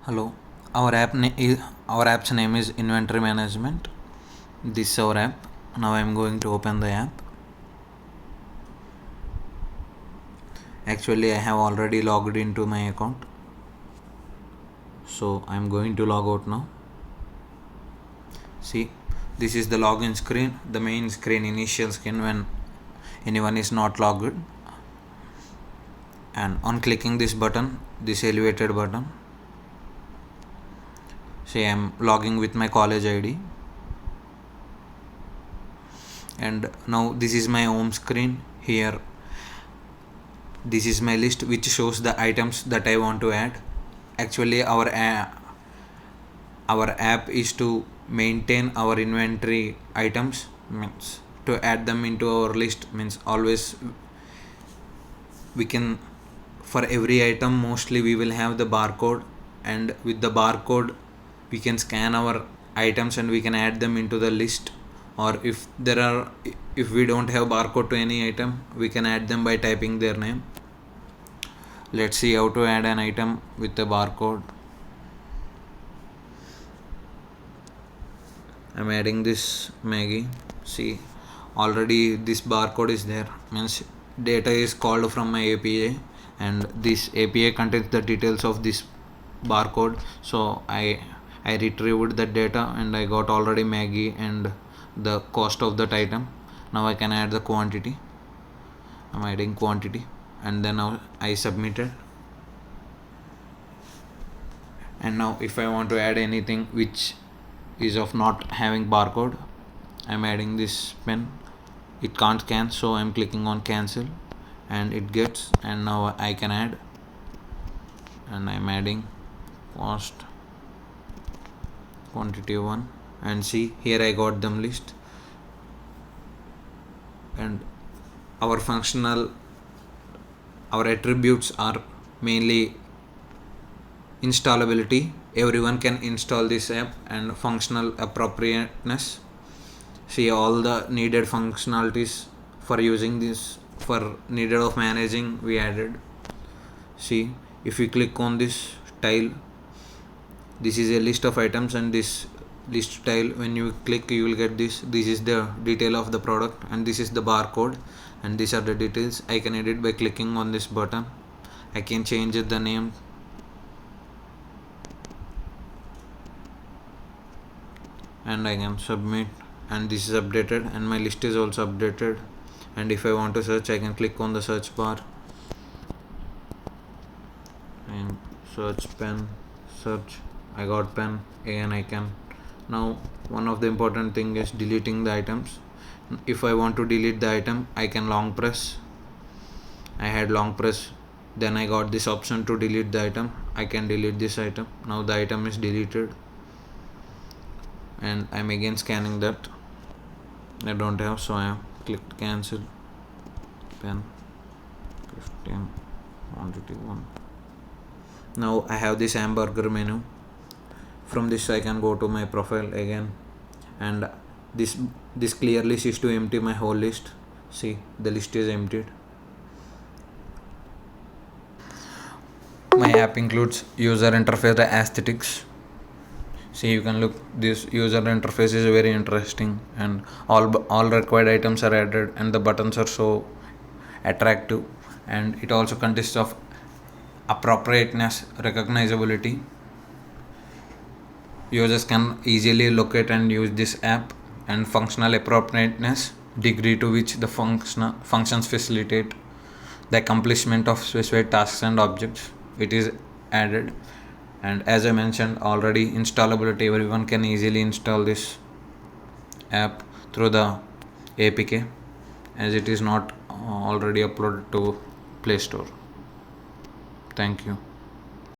Hello. Our app's name is Inventory Management. This is our app. Now I am going to open the app. Actually, I have already logged into my account, so I am going to log out now. See, this is the login screen, the main screen, initial screen when anyone is not logged. And on clicking this button, this elevated button, see, I am logging with my college ID. And now this is my home screen. Here, this is my list which shows the items that I want to add. Actually, our app is to maintain our inventory items, means to add them into our list, means always we can, for every item mostly we will have the barcode, and with the barcode we can scan our items and we can add them into the list. Or if we don't have barcode to any item, we can add them by typing their name. Let's see how to add an item with a barcode. I'm adding this Maggie. See, already this barcode is there, means data is called from my API, and this API contains the details of this barcode. So I retrieved that data and I got already Maggie and the cost of that item. Now I can add the quantity. I'm adding quantity, and then now I submitted. And now if I want to add anything which is of not having barcode, I'm adding this pen. It can't scan, so I'm clicking on cancel and it gets, and now I can add, and I'm adding cost quantity 1, and see, here I got them list. And our attributes are mainly installability, everyone can install this app, and functional appropriateness. See, all the needed functionalities for using this, for needed of managing, we added. See, if we click on this tile, this is a list of items, and this list tile, when you click you will get this is the detail of the product, and this is the barcode, and these are the details. I can edit by clicking on this button. I can change the name, and I can submit, and this is updated, and my list is also updated. And if I want to search, I can click on the search bar and search pen, search, I got pen, and I can. Now one of the important thing is deleting the items. If I want to delete the item, I can long press. I had long press, then I got this option to delete the item. I can delete this item. Now the item is deleted, and I'm again scanning that. I don't have, so I have clicked cancel. Pen 15 quantity 1. Now I have this hamburger menu. From this I can go to my profile again, and this clearly is to empty my whole list. See, the list is emptied. My app includes user interface aesthetics. See, you can look, this user interface is very interesting, and all required items are added, and the buttons are so attractive, and it also consists of appropriateness, recognizability. Users can easily locate and use this app, and functional appropriateness, degree to which the functions facilitate the accomplishment of specified tasks and objects, it is added. And as I mentioned already, installability, everyone can easily install this app through the APK, as it is not already uploaded to Play Store. Thank you.